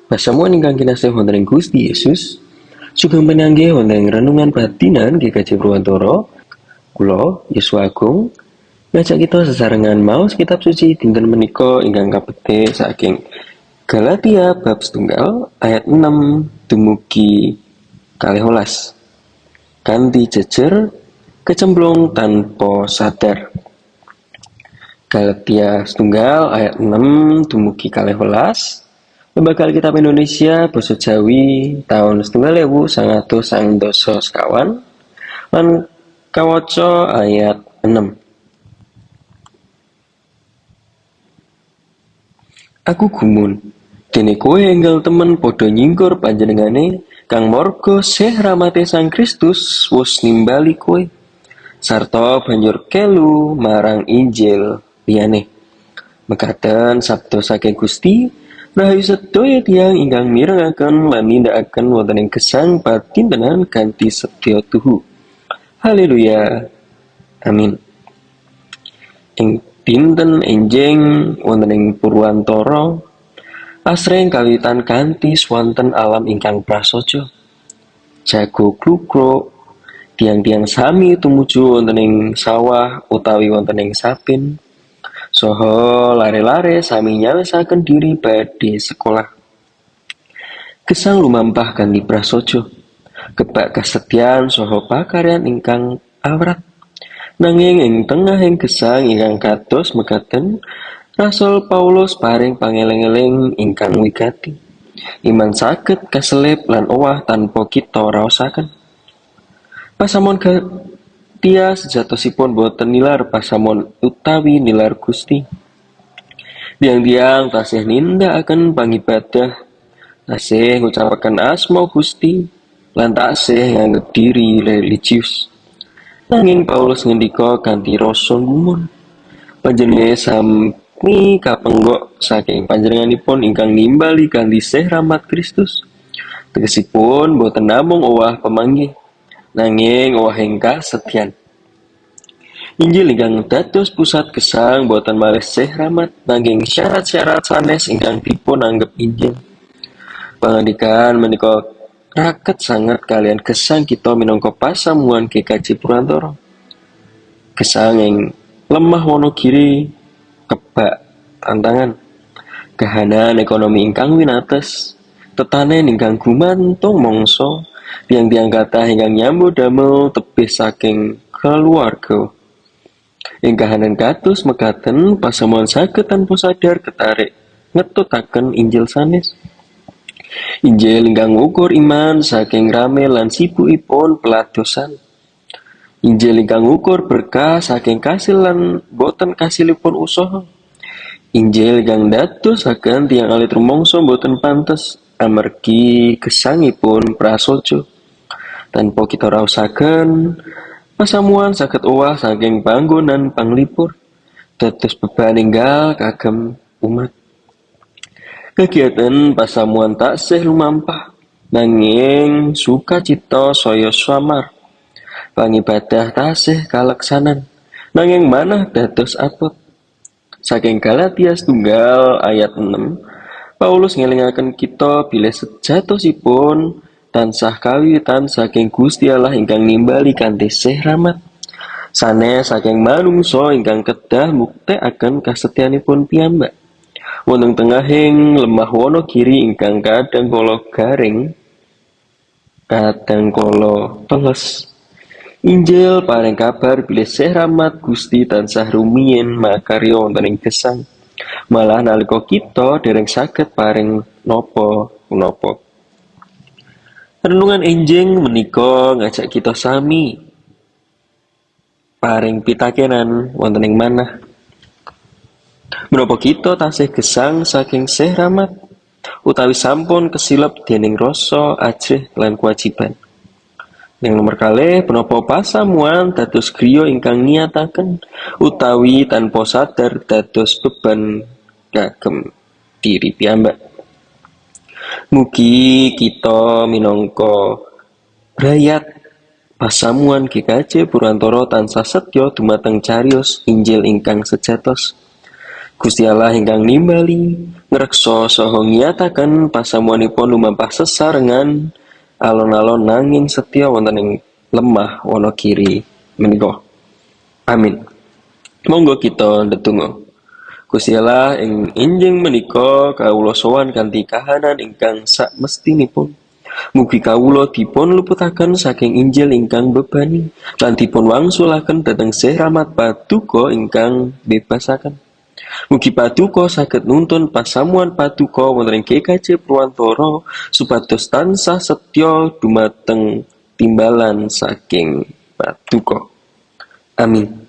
Pasamuan ingkang kinasih wonten ing Gusti Yesus, sugeng pinanggih wonten ing renungan batinan GKJ Purwantara. Kula Yuswa Agung ngajak kita sesarengan maos kitab suci dinten menika ingkang kapetik saking Galatia bab setunggal ayat 6 dumugi 12. Kanthi jejer kecemplung tanpa sadar. Galatia setunggal ayat 6 dumugi 12. Lembaga Alkitab Indonesia Basa Jawi tahun 1990 sekawan lan kawaca ayat 6. Aku gumun, dene kowe enggal temen padha nyingkur panjenengane kang marga sih rahmate Sang Kristus wus nimbali kowe sarta banjur kelu marang Injil liyane. Mekaten sabda saking Gusti, rahayu sedaya tiyang ingkang mirengaken lan nindakaken wonten ing gesang patintenan kanthi sedya tuhu. Haleluya. Amin. Ing dinten enjing wonten ing Purwantara asring kawitan kanthi swanten alam ingkang prasaja. Jago klukruk, tiang-tiang sami tumuju wonten ing sawah utawi wonten ing sapin. Soho lare-lare sami nyawisaken diri badhe sekolah. Gesang lumampah kanthi prasaja, kebak kasetyan soho pakaryan ingkang awrat. Nanging ing tengahing gesang ingkang kados mekaten, Rasul Paulus paring pangeling-eling ingkang wigati. Iman saged kaselip lan owah tanpa kita raosaken. Pasamuan Galatia sejatosipun boten nilar pasamuan utawi nilar Gusti. Tiang-tiang tasih nindakaken pangibadah, tasih ngucapaken asma Gusti, lan tasih nganggep diri religius. Nanging Paulus ngendika kanthi rasa gumun, panjenengane sami kapenggok saking panjenenganipun ingkang nimbali kanthi sih rahmat Kristus. Tegesipun boten namung owah pemanggih, nanging owah ingkang setyan. Injil ingkang dados pusat gesang boten malih sih rahmat, nanging syarat-syarat sanes ingkang dipun anggep Injil. Pangandikan menika raket sanget kalian gesang kita minangka pasamuan GKJ Purwantara. Gesang ing lemah Wonogiri kebak tantangan, kahanan ekonomi ingkang winates, tetanen ingkang gumantung mangsa, tiang-tiang kathah ingkang nyambut damel tebih saking keluarga. Ing kahanan kados mekaten pasamuan saged tanpa sadar ketarik ngetutaken Injil sanes. Injil ingkang ngukur iman saking rame lan sibukipun peladosan. Injil ingkang ngukur berkah saking kasil lan boten kasilipun usaha. Injil ingkang dadosaken tiyang alit rumangsa boten pantes amargi gesangipun prasaja. Tanpa kita raosaken, pasamuan saged owah saking panggonan panglipur, dados beban enggal kagem umat. Kegiatan pasamuan taksih lumampah, nanging sukacita saya samar. Pangibadah tasih kaleksanan, nanging manah dados abot. Saking Galatia setunggal ayat 6, Paulus ngelingaken kita bilih sejatosipun tansah kawitan saking Gusti Allah ingkang nimbali kanthi sih rahmat. Sanes saking manungsa ingkang kedah muktekaken kasetyanipun piyambak. Wonten tengahing lemah Wonogiri ingkang kadangkala garing, kadangkala teles. Injil paring kabar bilih sih rahmat Gusti tansah rumiyin makarya wonten ing gesang. Malah nalika kita dereng saged paring napa-napa. Renungan enjing menika ngajak kita sami paring pitakenan wonten ing manah. Menapa kita tasih gesang saking sih rahmat utawi sampun kesilep dening rasa ajrih lan kewajiban. Yang nomor kalih, menapa pasamuan dados griya ingkang niataken utawi tanpa sadar dados beban kagem diri piyambak. Mugi kita minangka rakyat pasamuan GKJ Purwantara tansah setya dumateng cariyos Injil ingkang sejatos. Gusti Allah ingkang nimbali ngreksa saha ngiyataken pasamuanipun lumampah sesarengan alon-alon nanging setya wonten ing lemah Wonogiri menika. Amin. Monggo kita ndedonga. Gusti Allah ing injing menika kawula sowan kanthi kahanan ingkang sakmestinipun. Mugi kawula dipun luputaken saking Injil ingkang bebani lan dipun wangsulaken dhateng Sih Rahmat Paduka ingkang bebasaken. Mugi Paduka saged nuntun pasamuan Paduka wonten ing GKJ Purwantara supados tansah setya dumateng timbalan saking Paduka. Amin.